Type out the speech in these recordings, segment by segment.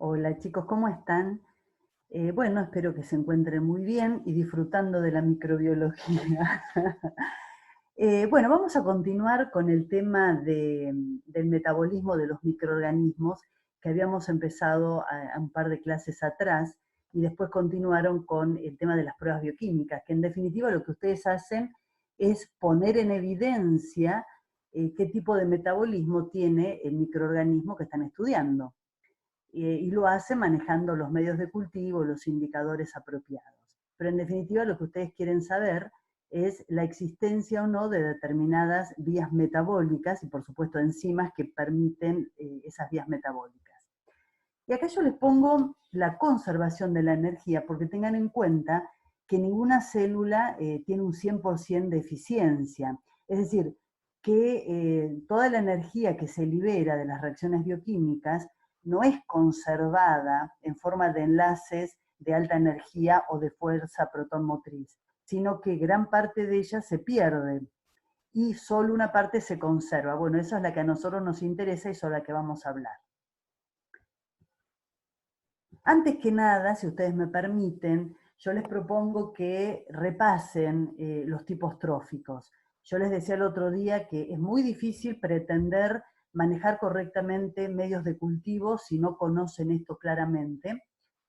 Hola chicos, ¿cómo están? Bueno, espero que se encuentren muy bien y disfrutando de la microbiología. Bueno, vamos a continuar con el tema del metabolismo de los microorganismos que habíamos empezado a un par de clases atrás y después continuaron con el tema de las pruebas bioquímicas, que en definitiva lo que ustedes hacen es poner en evidencia qué tipo de metabolismo tiene el microorganismo que están estudiando y lo hace manejando los medios de cultivo, los indicadores apropiados. Pero en definitiva lo que ustedes quieren saber es la existencia o no de determinadas vías metabólicas y por supuesto enzimas que permiten esas vías metabólicas. Y acá yo les pongo la conservación de la energía porque tengan en cuenta que ninguna célula tiene un 100% de eficiencia. Es decir, que toda la energía que se libera de las reacciones bioquímicas no es conservada en forma de enlaces de alta energía o de fuerza protón motriz, sino que gran parte de ella se pierde y solo una parte se conserva. Bueno, esa es la que a nosotros nos interesa y sobre la que vamos a hablar. Antes que nada, si ustedes me permiten, yo les propongo que repasen los tipos tróficos. Yo les decía el otro día que es muy difícil pretender manejar correctamente medios de cultivo si no conocen esto claramente,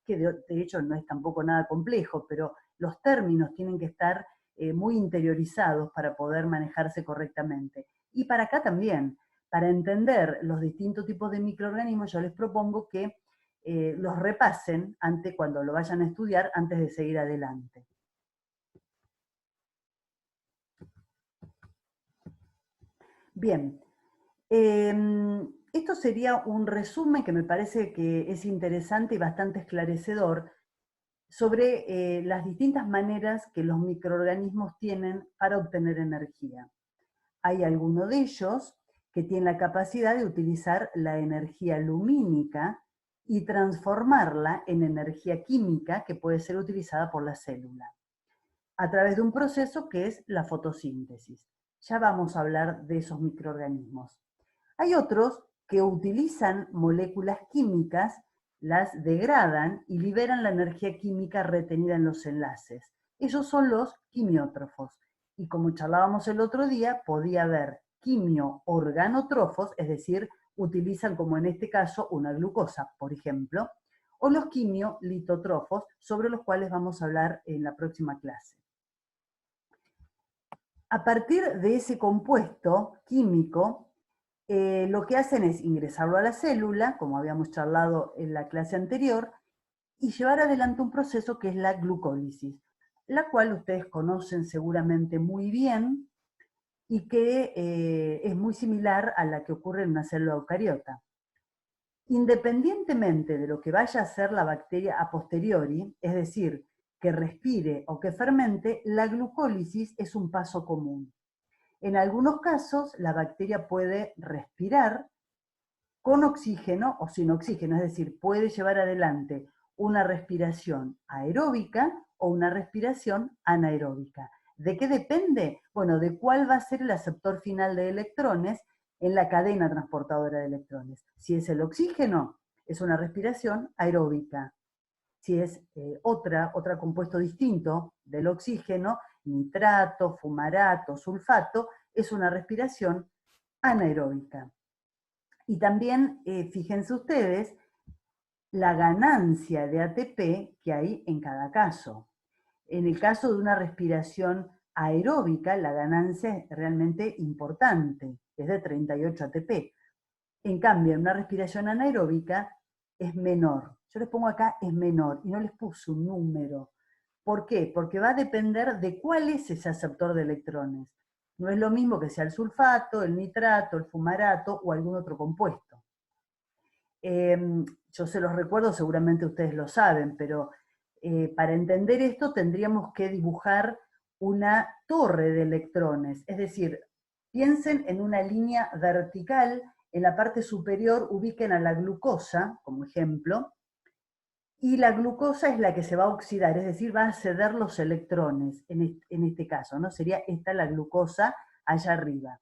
que de hecho no es tampoco nada complejo, pero los términos tienen que estar muy interiorizados para poder manejarse correctamente. Y para acá también, para entender los distintos tipos de microorganismos, yo les propongo que los repasen cuando lo vayan a estudiar antes de seguir adelante. Bien, esto sería un resumen que me parece que es interesante y bastante esclarecedor sobre las distintas maneras que los microorganismos tienen para obtener energía. Hay algunos de ellos que tienen la capacidad de utilizar la energía lumínica y transformarla en energía química que puede ser utilizada por la célula, a través de un proceso que es la fotosíntesis. Ya vamos a hablar de esos microorganismos. Hay otros que utilizan moléculas químicas, las degradan y liberan la energía química retenida en los enlaces. Esos son los quimiótrofos. Y como charlábamos el otro día, podía haber quimio-organotrófos, es decir, utilizan como en este caso una glucosa, por ejemplo, o los quimio-litótrofos, sobre los cuales vamos a hablar en la próxima clase. A partir de ese compuesto químico, lo que hacen es ingresarlo a la célula, como habíamos charlado en la clase anterior, y llevar adelante un proceso que es la glucólisis, la cual ustedes conocen seguramente muy bien y que es muy similar a la que ocurre en una célula eucariota. Independientemente de lo que vaya a hacer la bacteria a posteriori, es decir, que respire o que fermente, la glucólisis es un paso común. En algunos casos, la bacteria puede respirar con oxígeno o sin oxígeno, es decir, puede llevar adelante una respiración aeróbica o una respiración anaeróbica. ¿De qué depende? Bueno, de cuál va a ser el aceptor final de electrones en la cadena transportadora de electrones. Si es el oxígeno, es una respiración aeróbica. Si es otro compuesto distinto del oxígeno, nitrato, fumarato, sulfato, es una respiración anaeróbica. Y también, fíjense ustedes, la ganancia de ATP que hay en cada caso. En el caso de una respiración aeróbica, la ganancia es realmente importante, es de 38 ATP. En cambio, en una respiración anaeróbica es menor. Yo les pongo acá es menor y no les puse un número. ¿Por qué? Porque va a depender de cuál es ese aceptor de electrones. No es lo mismo que sea el sulfato, el nitrato, el fumarato o algún otro compuesto. Yo se los recuerdo, seguramente ustedes lo saben, pero para entender esto tendríamos que dibujar una torre de electrones, es decir, piensen en una línea vertical, en la parte superior ubiquen a la glucosa, como ejemplo, y la glucosa es la que se va a oxidar, es decir, va a ceder los electrones, en este caso, ¿no? Sería esta la glucosa allá arriba.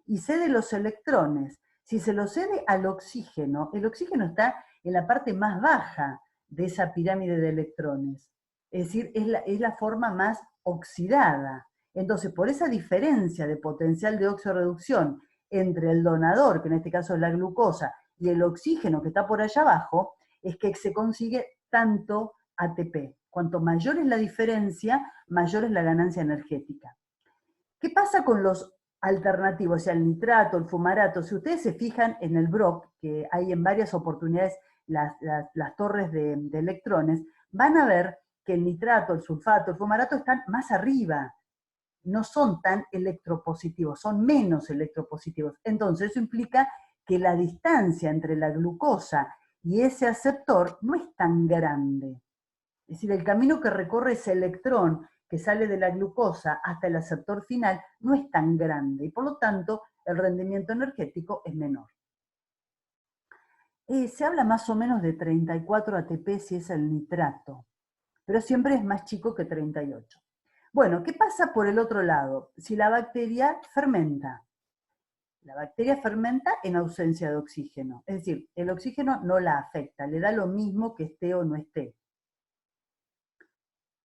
Y cede los electrones. Si se lo cede al oxígeno, el oxígeno está en la parte más baja de esa pirámide de electrones. Es decir, es la forma más oxidada. Entonces, por esa diferencia de potencial de oxidorreducción entre el donador, que en este caso es la glucosa, y el oxígeno que está por allá abajo, es que se consigue tanto ATP. Cuanto mayor es la diferencia, mayor es la ganancia energética. ¿Qué pasa con los alternativos? O sea, el nitrato, el fumarato. Si ustedes se fijan en el BROC, que hay en varias oportunidades las torres de electrones, van a ver que el nitrato, el sulfato, el fumarato están más arriba. No son tan electropositivos, son menos electropositivos. Entonces, eso implica que la distancia entre la glucosa y ese aceptor no es tan grande. Es decir, el camino que recorre ese electrón que sale de la glucosa hasta el aceptor final no es tan grande y por lo tanto el rendimiento energético es menor. Se habla más o menos de 34 ATP si es el nitrato, pero siempre es más chico que 38. Bueno, ¿qué pasa por el otro lado? Si la bacteria fermenta. La bacteria fermenta en ausencia de oxígeno, es decir, el oxígeno no la afecta, le da lo mismo que esté o no esté.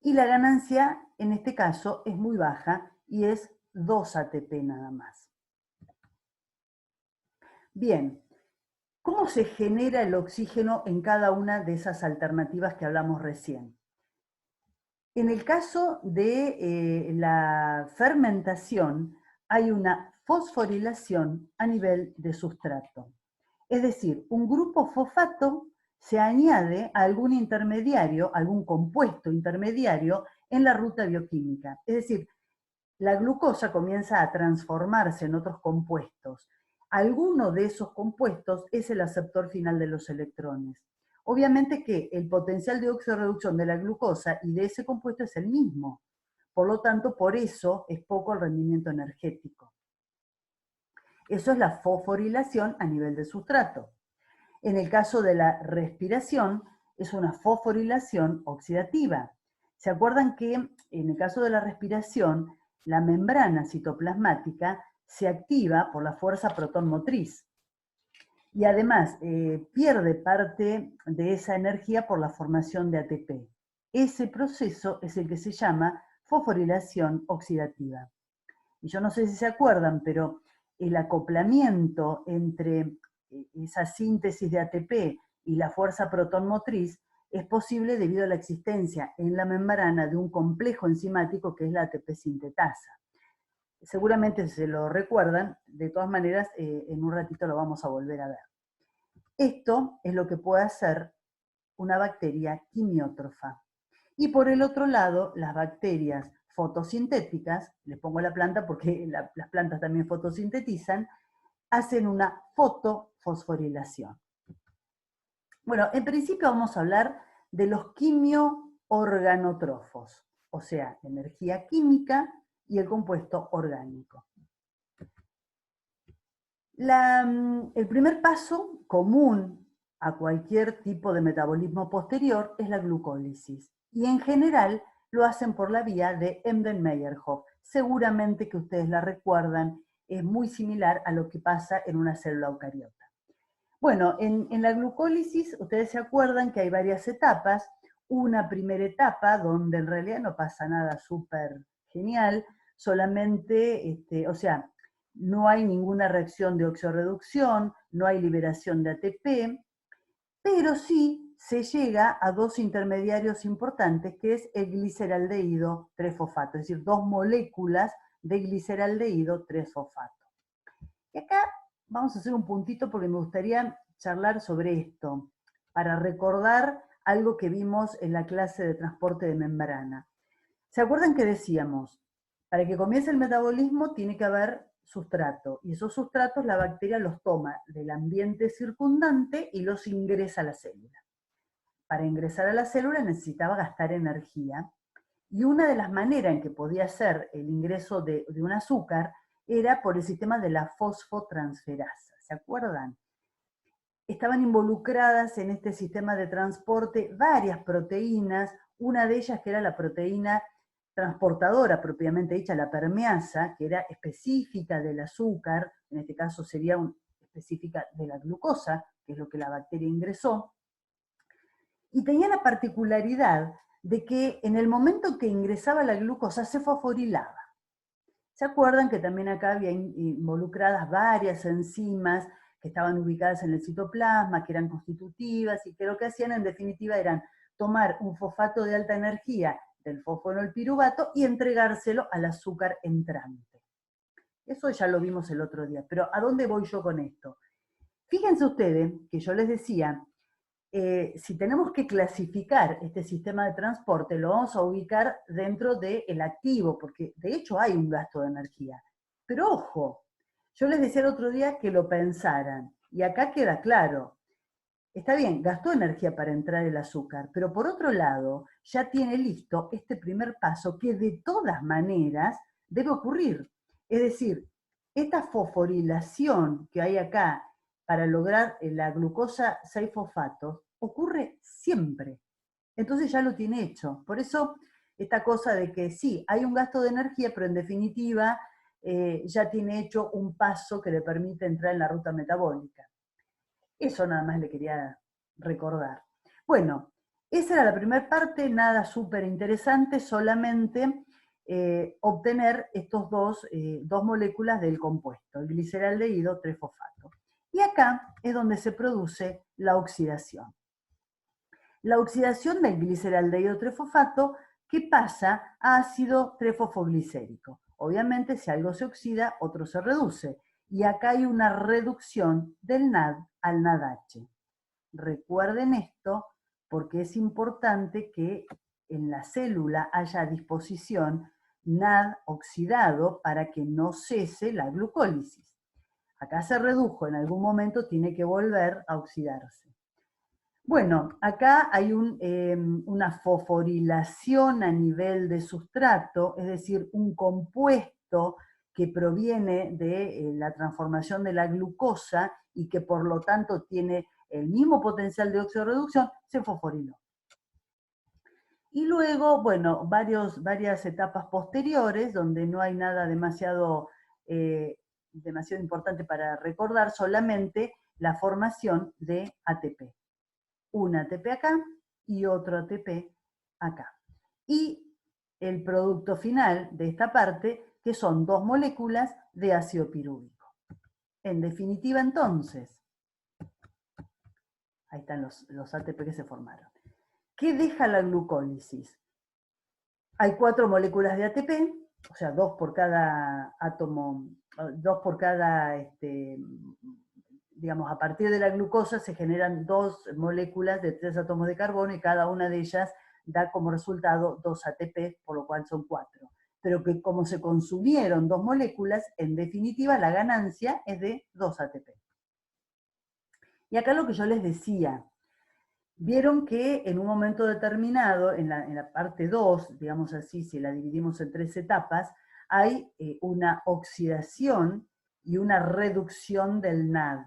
Y la ganancia, en este caso, es muy baja y es 2 ATP nada más. Bien, ¿cómo se genera el oxígeno en cada una de esas alternativas que hablamos recién? En el caso de la fermentación, hay una fosforilación a nivel de sustrato. Es decir, un grupo fosfato se añade a algún intermediario, algún compuesto intermediario en la ruta bioquímica. Es decir, la glucosa comienza a transformarse en otros compuestos. Alguno de esos compuestos es el aceptor final de los electrones. Obviamente que el potencial de oxidorreducción de la glucosa y de ese compuesto es el mismo. Por lo tanto, por eso es poco el rendimiento energético. Eso es la fosforilación a nivel de sustrato. En el caso de la respiración, es una fosforilación oxidativa. ¿Se acuerdan que en el caso de la respiración, la membrana citoplasmática se activa por la fuerza protonmotriz? Y además pierde parte de esa energía por la formación de ATP. Ese proceso es el que se llama fosforilación oxidativa. Y yo no sé si se acuerdan, pero el acoplamiento entre esa síntesis de ATP y la fuerza protonmotriz es posible debido a la existencia en la membrana de un complejo enzimático que es la ATP sintetasa. Seguramente se lo recuerdan, de todas maneras en un ratito lo vamos a volver a ver. Esto es lo que puede hacer una bacteria quimiótrofa. Y por el otro lado, las bacterias fotosintéticas, les pongo la planta porque las plantas también fotosintetizan, hacen una fotofosforilación. Bueno, en principio vamos a hablar de los quimioorganotrofos, o sea, energía química y el compuesto orgánico. El primer paso común a cualquier tipo de metabolismo posterior es la glucólisis. Y en general lo hacen por la vía de Embden-Meyerhof. Seguramente que ustedes la recuerdan, es muy similar a lo que pasa en una célula eucariota. Bueno, en la glucólisis ustedes se acuerdan que hay varias etapas. Una primera etapa donde en realidad no pasa nada súper genial, solamente, o sea, no hay ninguna reacción de oxidorreducción, no hay liberación de ATP, pero sí se llega a dos intermediarios importantes, que es el gliceraldehído 3-fosfato, es decir, dos moléculas de gliceraldehído 3-fosfato. Y acá vamos a hacer un puntito porque me gustaría charlar sobre esto, para recordar algo que vimos en la clase de transporte de membrana. ¿Se acuerdan que decíamos? Para que comience el metabolismo tiene que haber sustrato, y esos sustratos la bacteria los toma del ambiente circundante y los ingresa a la célula. Para ingresar a la célula necesitaba gastar energía, y una de las maneras en que podía hacer el ingreso de un azúcar era por el sistema de la fosfotransferasa. ¿Se acuerdan? Estaban involucradas en este sistema de transporte varias proteínas, una de ellas que era la proteína transportadora propiamente dicha, la permeasa, que era específica del azúcar, en este caso sería específica de la glucosa, que es lo que la bacteria ingresó. Y tenía la particularidad de que en el momento que ingresaba la glucosa se fosforilaba. ¿Se acuerdan que también acá había involucradas varias enzimas que estaban ubicadas en el citoplasma, que eran constitutivas y que lo que hacían en definitiva eran tomar un fosfato de alta energía del fosfonolpiruvato y entregárselo al azúcar entrante? Eso ya lo vimos el otro día, pero ¿a dónde voy yo con esto? Fíjense ustedes que yo les decía, si tenemos que clasificar este sistema de transporte, lo vamos a ubicar dentro del activo, porque de hecho hay un gasto de energía. Pero ojo, yo les decía el otro día que lo pensaran, y acá queda claro. Está bien, gastó energía para entrar el azúcar, pero por otro lado, ya tiene listo este primer paso que de todas maneras debe ocurrir. Es decir, esta fosforilación que hay acá para lograr la glucosa 6-fosfato ocurre siempre. Entonces ya lo tiene hecho. Por eso esta cosa de que sí, hay un gasto de energía, pero en definitiva ya tiene hecho un paso que le permite entrar en la ruta metabólica. Eso nada más le quería recordar. Bueno, esa era la primera parte, nada súper interesante, solamente obtener estos dos moléculas del compuesto, el gliceraldehído 3-fosfato. Y acá es donde se produce la oxidación. La oxidación del gliceraldehído 3-fosfato que pasa a ácido 3-fosfoglicérico. Obviamente, si algo se oxida, otro se reduce. Y acá hay una reducción del NAD al NADH. Recuerden esto porque es importante que en la célula haya a disposición NAD oxidado para que no cese la glucólisis. Acá se redujo, en algún momento tiene que volver a oxidarse. Bueno, acá hay una fosforilación a nivel de sustrato, es decir, un compuesto que proviene de la transformación de la glucosa y que por lo tanto tiene el mismo potencial de oxidorreducción, se fosforiló. Y luego, bueno, varias etapas posteriores, donde no hay nada demasiado importante para recordar, solamente la formación de ATP. Un ATP acá y otro ATP acá. Y el producto final de esta parte, que son 2 moléculas de ácido pirúvico. En definitiva, entonces, ahí están los ATP que se formaron. ¿Qué deja la glucólisis? Hay 4 moléculas de ATP, o sea, 2 por cada átomo, 2 por cada, digamos, a partir de la glucosa se generan 2 moléculas de 3 átomos de carbono y cada una de ellas da como resultado 2 ATP, por lo cual son 4. Pero que como se consumieron 2 moléculas, en definitiva la ganancia es de 2 ATP. Y acá lo que yo les decía, vieron que en un momento determinado, en la parte 2, digamos así, si la dividimos en 3 etapas, hay una oxidación y una reducción del NAD.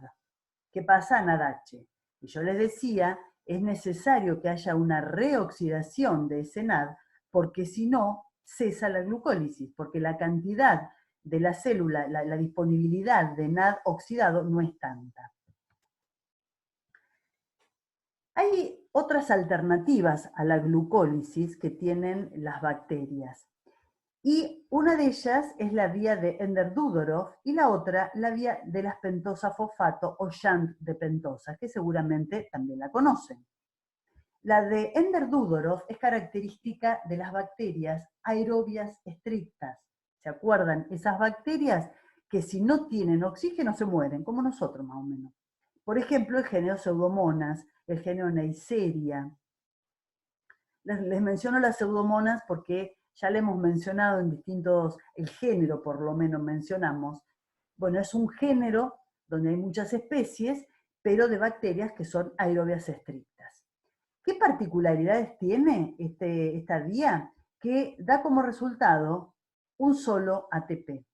¿Qué pasa? NADH. Y yo les decía, es necesario que haya una reoxidación de ese NAD, porque si no, cesa la glucólisis, porque la cantidad de la célula, la disponibilidad de NAD oxidado no es tanta. Hay otras alternativas a la glucólisis que tienen las bacterias. Y una de ellas es la vía de Ender-Dudorov y la otra la vía de las pentosa-fosfato o shunt de pentosa, que seguramente también la conocen. La de Ender-Dudorov es característica de las bacterias aerobias estrictas. ¿Se acuerdan? Esas bacterias que si no tienen oxígeno se mueren, como nosotros más o menos. Por ejemplo, el genio Pseudomonas, el genio Neisseria. Les menciono las pseudomonas porque ya le hemos mencionado en distintos, el género por lo menos mencionamos. Bueno, es un género donde hay muchas especies, pero de bacterias que son aerobias estrictas. ¿Qué particularidades tiene esta vía? Que da como resultado un solo ATP.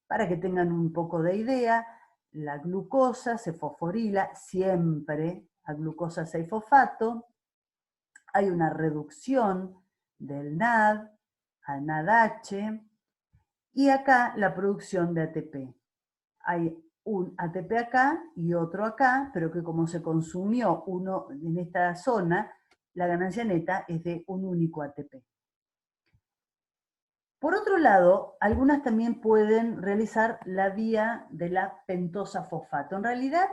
Para que tengan un poco de idea, la glucosa se fosforila siempre a glucosa 6-fosfato, hay una reducción del NAD al NADH y acá la producción de ATP. Hay un ATP acá y otro acá, pero que como se consumió uno en esta zona, la ganancia neta es de un único ATP. Por otro lado, algunas también pueden realizar la vía de la pentosa fosfato. En realidad,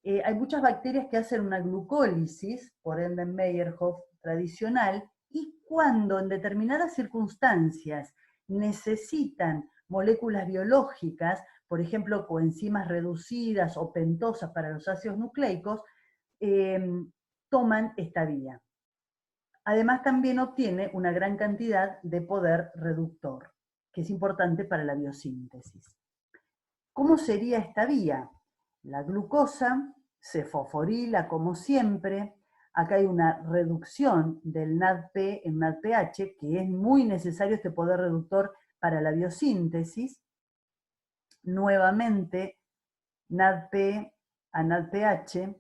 hay muchas bacterias que hacen una glucólisis, por Enden-Meyerhof tradicional, y cuando en determinadas circunstancias necesitan moléculas biológicas, por ejemplo, coenzimas reducidas o pentosas para los ácidos nucleicos, toman esta vía. Además, también obtiene una gran cantidad de poder reductor, que es importante para la biosíntesis. ¿Cómo sería esta vía? La glucosa se fosforila como siempre. Acá hay una reducción del NADP en NADPH, que es muy necesario este poder reductor para la biosíntesis. Nuevamente, NADP a NADPH.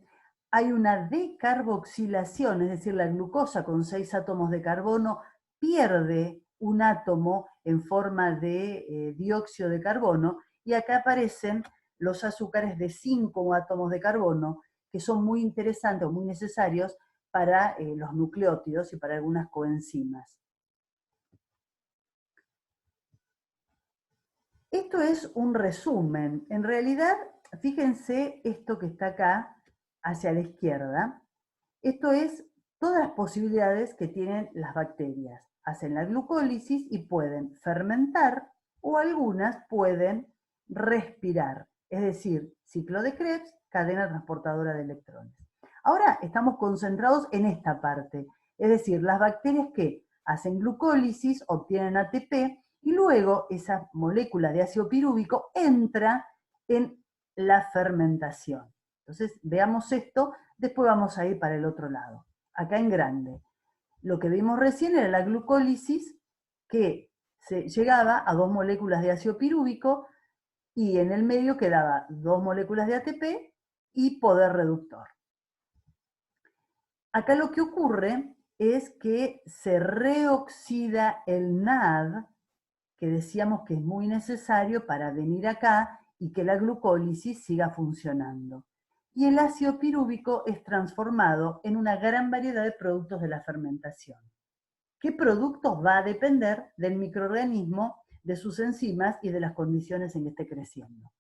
Hay una decarboxilación, es decir, la glucosa con 6 átomos de carbono pierde un átomo en forma de dióxido de carbono, y acá aparecen los azúcares de 5 átomos de carbono, que son muy interesantes o muy necesarios para los nucleótidos y para algunas coenzimas. Esto es un resumen. En realidad, fíjense esto que está acá, hacia la izquierda. Esto es todas las posibilidades que tienen las bacterias. Hacen la glucólisis y pueden fermentar, o algunas pueden respirar. Es decir, ciclo de Krebs, cadena transportadora de electrones. Ahora estamos concentrados en esta parte. Es decir, las bacterias que hacen glucólisis, obtienen ATP, y luego esa molécula de ácido pirúvico entra en la fermentación. Entonces, veamos esto, después vamos a ir para el otro lado. Acá en grande. Lo que vimos recién era la glucólisis, que se llegaba a 2 moléculas de ácido pirúvico, y en el medio quedaba 2 moléculas de ATP y poder reductor. Acá lo que ocurre es que se reoxida el NAD, que decíamos que es muy necesario para venir acá y que la glucólisis siga funcionando. Y el ácido pirúvico es transformado en una gran variedad de productos de la fermentación. ¿Qué productos? Va a depender del microorganismo, de sus enzimas y de las condiciones en que esté creciendo.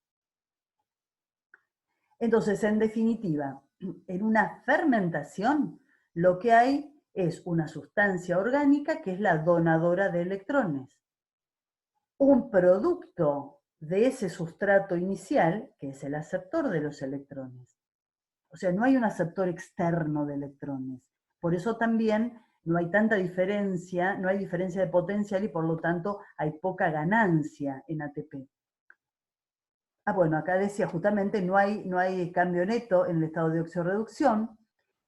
Entonces, en definitiva, en una fermentación lo que hay es una sustancia orgánica que es la donadora de electrones, un producto de ese sustrato inicial, que es el aceptor de los electrones. O sea, no hay un aceptor externo de electrones. Por eso también no hay tanta diferencia, no hay diferencia de potencial y por lo tanto hay poca ganancia en ATP. Bueno, acá decía justamente no hay cambio neto en el estado de oxidorreducción,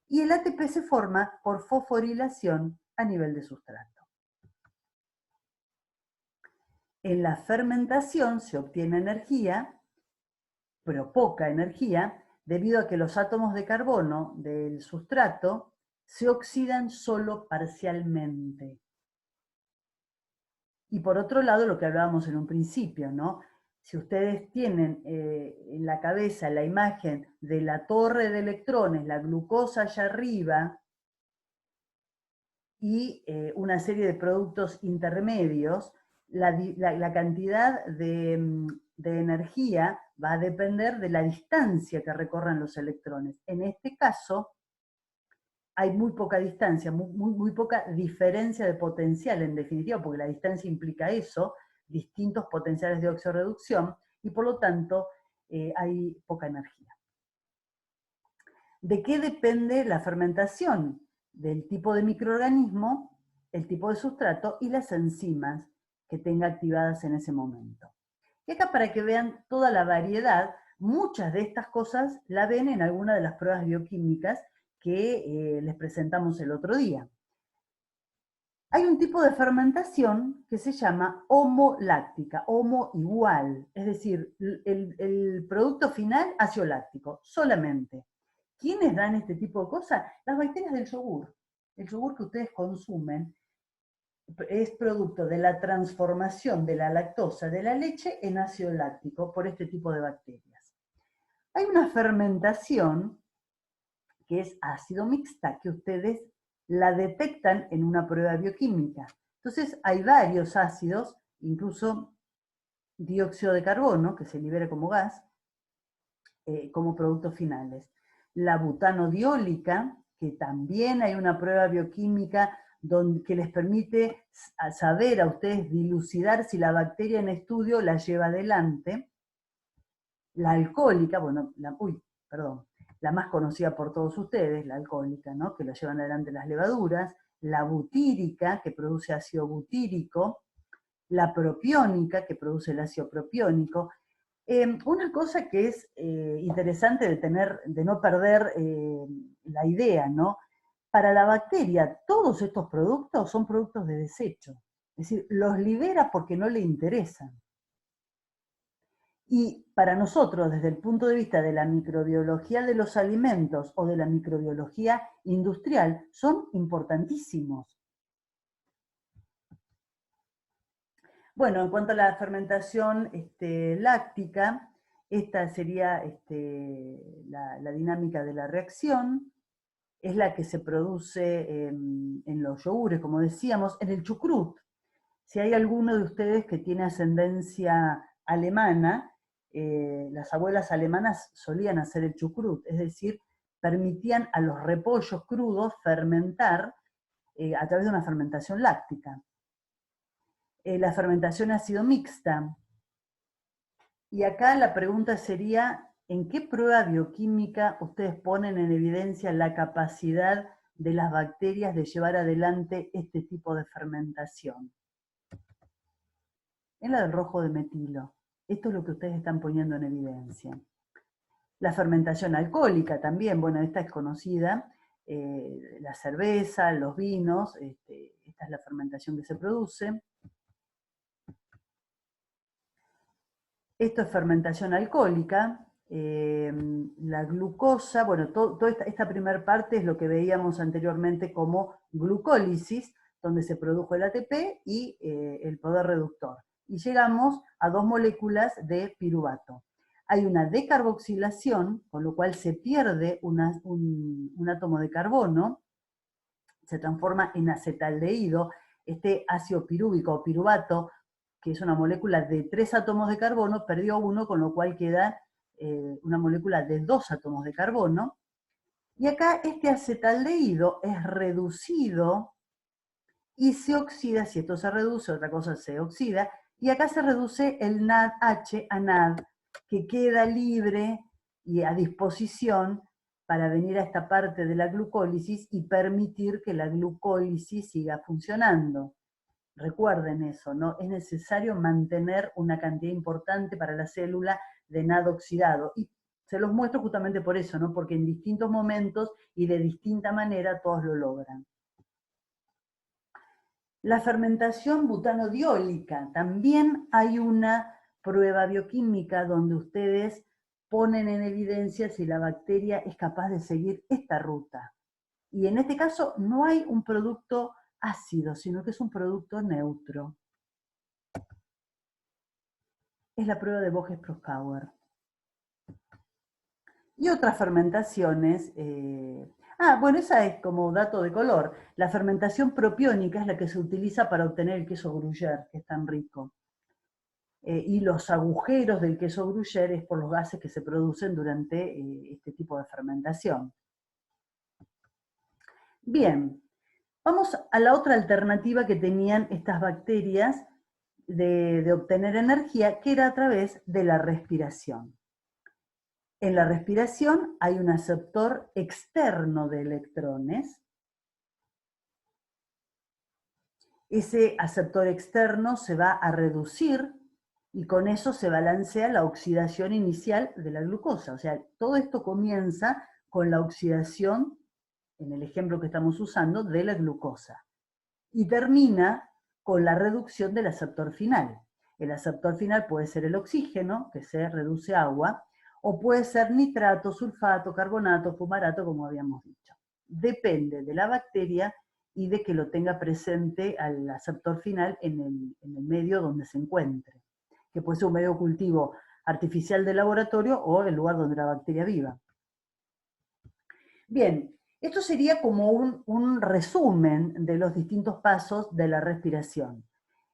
y el ATP se forma por fosforilación a nivel de sustrato. En la fermentación se obtiene energía, pero poca energía, debido a que los átomos de carbono del sustrato se oxidan solo parcialmente. Y por otro lado, lo que hablábamos en un principio, ¿no? Si ustedes tienen en la cabeza la imagen de la torre de electrones, la glucosa allá arriba, y una serie de productos intermedios, la cantidad de energía va a depender de la distancia que recorran los electrones. En este caso, hay muy poca distancia, muy poca diferencia de potencial, en definitiva, porque la distancia implica eso, distintos potenciales de oxidorreducción, y por lo tanto hay poca energía. ¿De qué depende la fermentación? Del tipo de microorganismo, el tipo de sustrato y las enzimas que tenga activadas en ese momento. Y acá, para que vean toda la variedad, muchas de estas cosas la ven en alguna de las pruebas bioquímicas que les presentamos el otro día. Hay un tipo de fermentación que se llama homoláctica, homo igual, es decir, el producto final ácido láctico, solamente. ¿Quiénes dan este tipo de cosas? Las bacterias del yogur. El yogur que ustedes consumen es producto de la transformación de la lactosa de la leche en ácido láctico por este tipo de bacterias. Hay una fermentación que es ácido mixta, que ustedes la detectan en una prueba bioquímica. Entonces hay varios ácidos, incluso dióxido de carbono, que se libera como gas, como productos finales. La butanodiólica, que también hay una prueba bioquímica que les permite saber a ustedes, dilucidar si la bacteria en estudio la lleva adelante. La alcohólica, bueno, la más conocida por todos ustedes, la alcohólica, ¿no? Que la llevan adelante las levaduras. La butírica, que produce ácido butírico. La propiónica, que produce el ácido propiónico. Una cosa que es interesante de no perder la idea, ¿no? Para la bacteria, todos estos productos son productos de desecho. Es decir, los libera porque no le interesan. Y para nosotros, desde el punto de vista de la microbiología de los alimentos o de la microbiología industrial, son importantísimos. Bueno, en cuanto a la fermentación láctica, esta sería la dinámica de la reacción, es la que se produce en los yogures, como decíamos, en el chucrut. Si hay alguno de ustedes que tiene ascendencia alemana, las abuelas alemanas solían hacer el chucrut, es decir, permitían a los repollos crudos fermentar a través de una fermentación láctica. La fermentación ha sido mixta. Y acá la pregunta sería, ¿en qué prueba bioquímica ustedes ponen en evidencia la capacidad de las bacterias de llevar adelante este tipo de fermentación? En la del rojo de metilo. Esto es lo que ustedes están poniendo en evidencia. La fermentación alcohólica también, bueno, esta es conocida, la cerveza, los vinos, esta es la fermentación que se produce. Esto es fermentación alcohólica. La glucosa, bueno, toda esta primera parte es lo que veíamos anteriormente como glucólisis, donde se produjo el ATP y el poder reductor. Y llegamos a 2 moléculas de piruvato. Hay una decarboxilación, con lo cual se pierde un átomo de carbono, se transforma en acetaldehído. Este ácido pirúvico o piruvato, que es una molécula de 3 átomos de carbono, perdió uno, con lo cual queda una molécula de 2 átomos de carbono. Y acá este acetaldehído es reducido y se oxida. Si esto se reduce, otra cosa se oxida, y acá se reduce el NADH a NAD, que queda libre y a disposición para venir a esta parte de la glucólisis y permitir que la glucólisis siga funcionando. Recuerden eso, ¿no? Es necesario mantener una cantidad importante para la célula de NAD oxidado. Y se los muestro justamente por eso, ¿no? Porque en distintos momentos y de distinta manera todos lo logran. La fermentación butanodiólica. También hay una prueba bioquímica donde ustedes ponen en evidencia si la bacteria es capaz de seguir esta ruta. Y en este caso no hay un producto ácido, sino que es un producto neutro. Es la prueba de Voges-Proskauer. Y otras fermentaciones, bueno, esa es como dato de color. La fermentación propiónica es la que se utiliza para obtener el queso gruyère, que es tan rico. Y los agujeros del queso gruyère es por los gases que se producen durante este tipo de fermentación. Bien, vamos a la otra alternativa que tenían estas bacterias de obtener energía, que era a través de la respiración. En la respiración hay un aceptor externo de electrones. Ese aceptor externo se va a reducir y con eso se balancea la oxidación inicial de la glucosa. O sea, todo esto comienza con la oxidación, en el ejemplo que estamos usando, de la glucosa. Y termina con la reducción del aceptor final. El aceptor final puede ser el oxígeno, que se reduce a agua, o puede ser nitrato, sulfato, carbonato, fumarato, como habíamos dicho. Depende de la bacteria y de que lo tenga presente al aceptor final en el medio donde se encuentre, que puede ser un medio cultivo artificial de laboratorio o el lugar donde la bacteria viva. Bien, esto sería como un resumen de los distintos pasos de la respiración.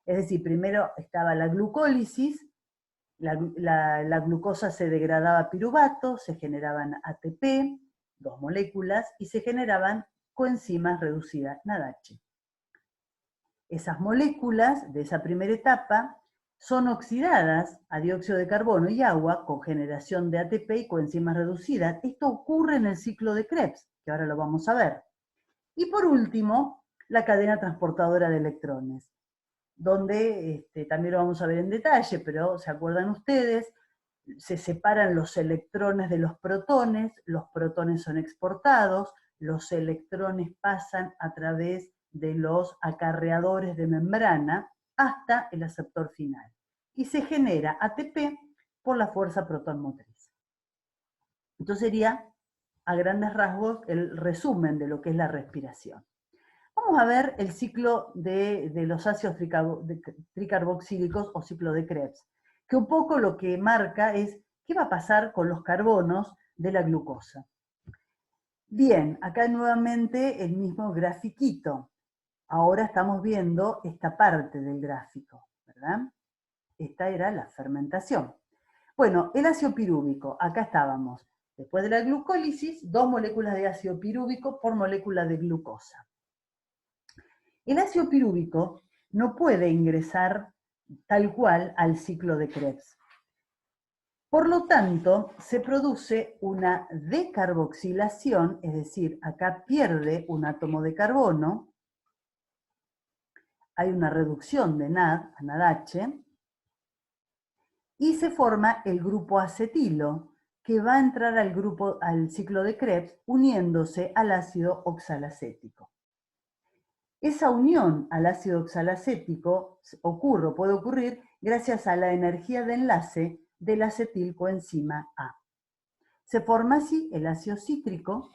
Es decir, primero estaba la glucólisis, la glucosa se degradaba a piruvato, se generaban ATP, dos moléculas, y se generaban coenzimas reducidas, NADH. Esas moléculas de esa primera etapa son oxidadas a dióxido de carbono y agua con generación de ATP y coenzimas reducidas. Esto ocurre en el ciclo de Krebs, que ahora lo vamos a ver. Y por último, la cadena transportadora de electrones, donde también lo vamos a ver en detalle, pero ¿se acuerdan ustedes? Se separan los electrones de los protones son exportados, los electrones pasan a través de los acarreadores de membrana hasta el aceptor final. Y se genera ATP por la fuerza proton motriz. Entonces sería, a grandes rasgos, el resumen de lo que es la respiración. Vamos a ver el ciclo de los ácidos tricarboxílicos o ciclo de Krebs, que un poco lo que marca es qué va a pasar con los carbonos de la glucosa. Bien, acá nuevamente el mismo grafiquito. Ahora estamos viendo esta parte del gráfico, ¿verdad? Esta era la fermentación. Bueno, el ácido pirúvico, acá estábamos. Después de la glucólisis, 2 moléculas de ácido pirúvico por molécula de glucosa. El ácido pirúvico no puede ingresar tal cual al ciclo de Krebs. Por lo tanto, se produce una decarboxilación, es decir, acá pierde un átomo de carbono, hay una reducción de NAD a NADH, y se forma el grupo acetilo, que va a entrar al ciclo de Krebs uniéndose al ácido oxalacético. Esa unión al ácido oxalacético puede ocurrir gracias a la energía de enlace del acetilcoenzima A. Se forma así el ácido cítrico,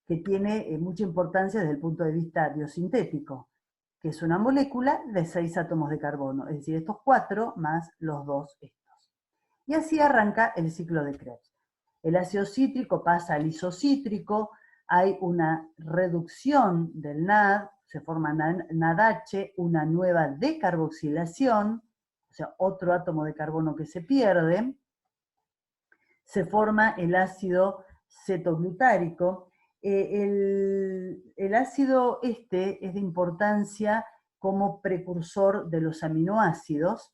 que tiene mucha importancia desde el punto de vista biosintético, que es una molécula de 6 átomos de carbono, es decir, estos 4 más los 2 estos. Y así arranca el ciclo de Krebs. El ácido cítrico pasa al isocítrico, hay una reducción del NAD, se forma NADH, una nueva decarboxilación, o sea, otro átomo de carbono que se pierde, se forma el ácido cetoglutárico. El ácido es de importancia como precursor de los aminoácidos.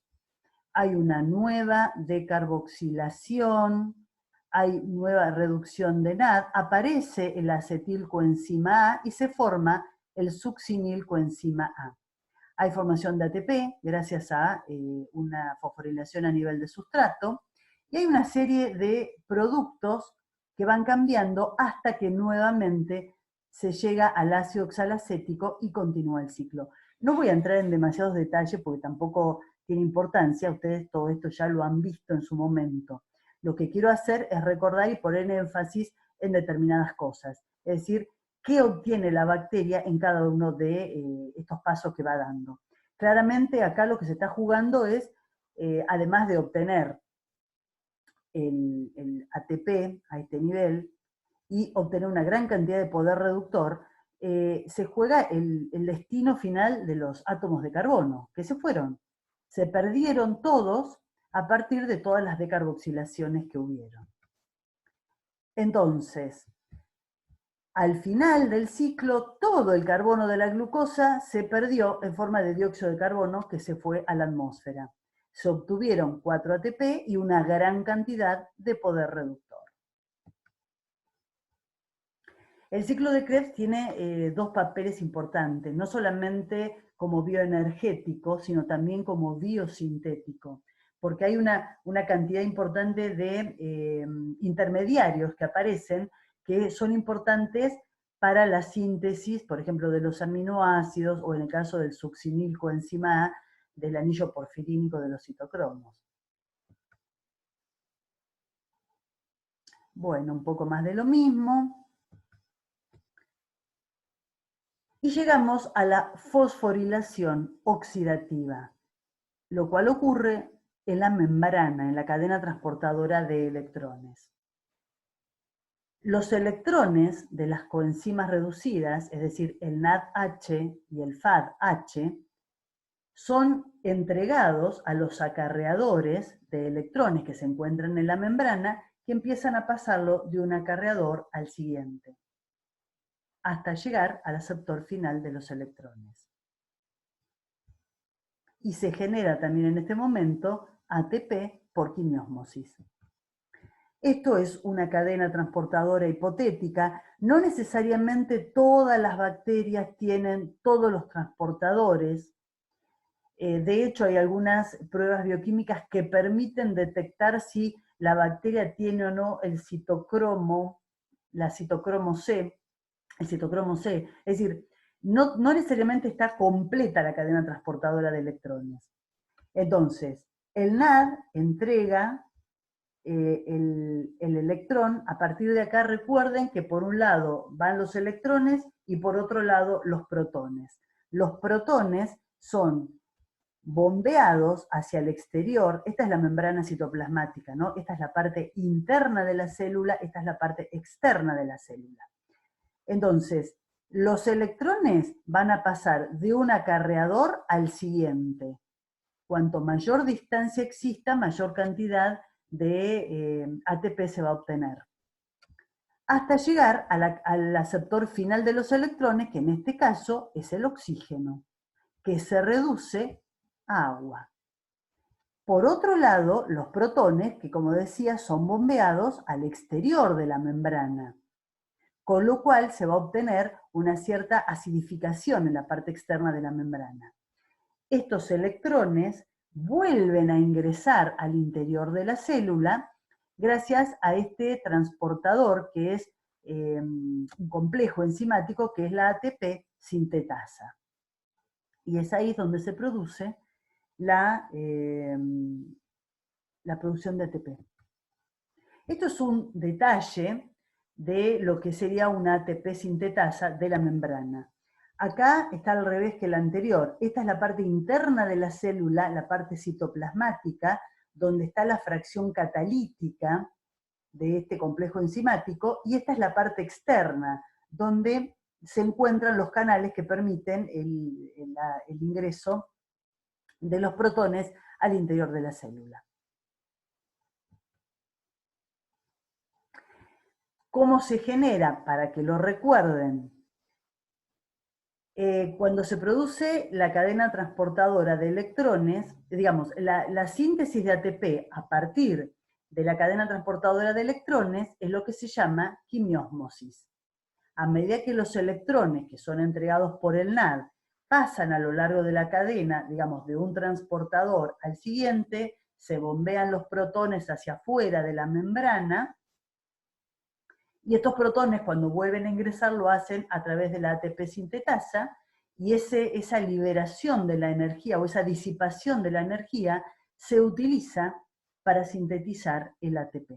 Hay una nueva decarboxilación, hay nueva reducción de NAD, aparece el acetilcoenzima A y se forma el succinilcoenzima A. Hay formación de ATP gracias a una fosforilación a nivel de sustrato y hay una serie de productos que van cambiando hasta que nuevamente se llega al ácido oxalacético y continúa el ciclo. No voy a entrar en demasiados detalles porque tampoco tiene importancia, ustedes todo esto ya lo han visto en su momento. Lo que quiero hacer es recordar y poner énfasis en determinadas cosas, es decir, qué obtiene la bacteria en cada uno de estos pasos que va dando. Claramente acá lo que se está jugando es, además de obtener el ATP a este nivel y obtener una gran cantidad de poder reductor, se juega el destino final de los átomos de carbono, que se fueron. Se perdieron todos a partir de todas las decarboxilaciones que hubieron. Entonces, al final del ciclo, todo el carbono de la glucosa se perdió en forma de dióxido de carbono que se fue a la atmósfera. Se obtuvieron 4 ATP y una gran cantidad de poder reductor. El ciclo de Krebs tiene dos papeles importantes, no solamente como bioenergético, sino también como biosintético, porque hay una cantidad importante de intermediarios que aparecen que son importantes para la síntesis, por ejemplo, de los aminoácidos o en el caso del succinilcoenzima A, del anillo porfirínico de los citocromos. Bueno, un poco más de lo mismo. Y llegamos a la fosforilación oxidativa, lo cual ocurre en la membrana, en la cadena transportadora de electrones. Los electrones de las coenzimas reducidas, es decir, el NADH y el FADH, son entregados a los acarreadores de electrones que se encuentran en la membrana, que empiezan a pasarlo de un acarreador al siguiente, hasta llegar al aceptor final de los electrones. Y se genera también en este momento ATP por quimiósmosis. Esto es una cadena transportadora hipotética. No necesariamente todas las bacterias tienen todos los transportadores. De hecho, hay algunas pruebas bioquímicas que permiten detectar si la bacteria tiene o no el citocromo, la citocromo C, el citocromo C. Es decir, no necesariamente está completa la cadena transportadora de electrones. Entonces, el NAD entrega el electrón. A partir de acá recuerden que por un lado van los electrones y por otro lado los protones. Los protones son bombeados hacia el exterior. Esta es la membrana citoplasmática, ¿no? Esta es la parte interna de la célula, esta es la parte externa de la célula. Entonces, los electrones van a pasar de un acarreador al siguiente. Cuanto mayor distancia exista, mayor cantidad de ATP se va a obtener. Hasta llegar al aceptor final de los electrones, que en este caso es el oxígeno, que se reduce a agua. Por otro lado, los protones, que como decía, son bombeados al exterior de la membrana, con lo cual se va a obtener una cierta acidificación en la parte externa de la membrana. Estos electrones vuelven a ingresar al interior de la célula gracias a este transportador que es un complejo enzimático que es la ATP sintetasa. Y es ahí donde se produce la producción de ATP. Esto es un detalle de lo que sería una ATP sintetasa de la membrana. Acá está al revés que la anterior. Esta es la parte interna de la célula, la parte citoplasmática, donde está la fracción catalítica de este complejo enzimático, y esta es la parte externa, donde se encuentran los canales que permiten el ingreso de los protones al interior de la célula. ¿Cómo se genera? Para que lo recuerden. Cuando se produce la cadena transportadora de electrones, digamos, la síntesis de ATP a partir de la cadena transportadora de electrones es lo que se llama quimiósmosis. A medida que los electrones que son entregados por el NAD pasan a lo largo de la cadena, digamos, de un transportador al siguiente, se bombean los protones hacia afuera de la membrana, y estos protones, cuando vuelven a ingresar, lo hacen a través de la ATP sintetasa, y esa liberación de la energía o esa disipación de la energía se utiliza para sintetizar el ATP.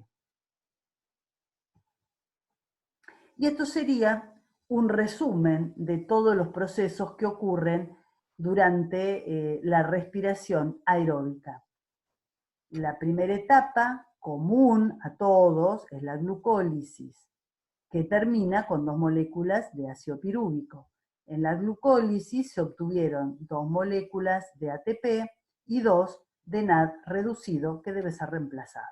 Y esto sería un resumen de todos los procesos que ocurren durante la respiración aeróbica. La primera etapa, común a todos, es la glucólisis, que termina con 2 moléculas de ácido pirúvico. En la glucólisis se obtuvieron 2 moléculas de ATP y 2 de NAD reducido, que debe ser reemplazado.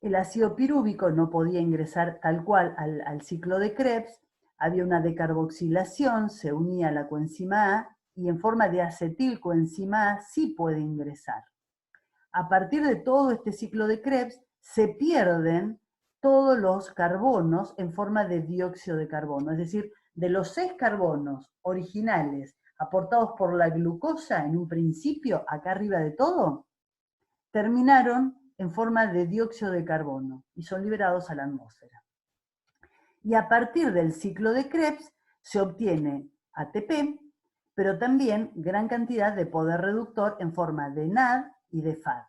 El ácido pirúvico no podía ingresar tal cual al ciclo de Krebs, había una decarboxilación, se unía a la coenzima A, y en forma de acetilcoenzima A sí puede ingresar. A partir de todo este ciclo de Krebs, se pierden todos los carbonos en forma de dióxido de carbono, es decir, de los 6 carbonos originales aportados por la glucosa en un principio, acá arriba de todo, terminaron en forma de dióxido de carbono y son liberados a la atmósfera. Y a partir del ciclo de Krebs se obtiene ATP, pero también gran cantidad de poder reductor en forma de NAD y de FAD.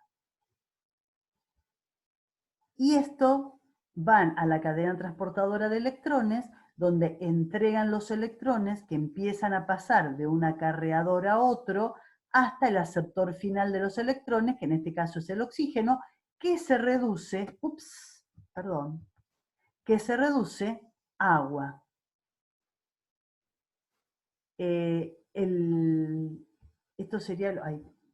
Y esto van a la cadena transportadora de electrones, donde entregan los electrones que empiezan a pasar de un acarreador a otro hasta el aceptor final de los electrones, que en este caso es el oxígeno, que se reduce, que se reduce a agua. Esto sería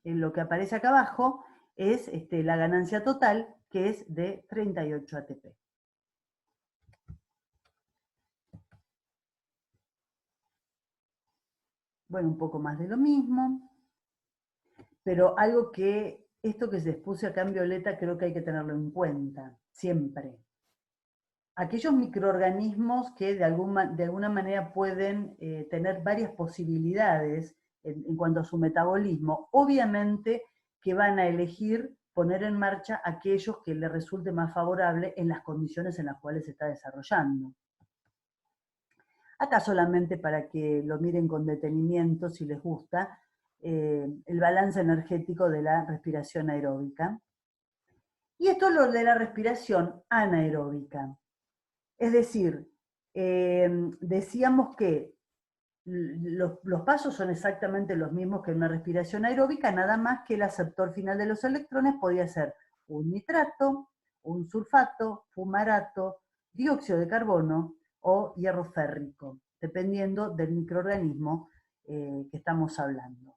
lo que aparece acá abajo, es la ganancia total, que es de 38 ATP. Bueno, un poco más de lo mismo, pero algo que, esto que se expuse acá en violeta, creo que hay que tenerlo en cuenta, siempre. Aquellos microorganismos que de alguna manera pueden tener varias posibilidades en cuanto a su metabolismo, obviamente que van a elegir poner en marcha aquellos que les resulte más favorable en las condiciones en las cuales se está desarrollando. Acá solamente para que lo miren con detenimiento, si les gusta, el balance energético de la respiración aeróbica. Y esto es lo de la respiración anaeróbica. Es decir, decíamos que los pasos son exactamente los mismos que en una respiración aeróbica, nada más que el aceptor final de los electrones podía ser un nitrato, un sulfato, fumarato, dióxido de carbono o hierro férrico, dependiendo del microorganismo que estamos hablando.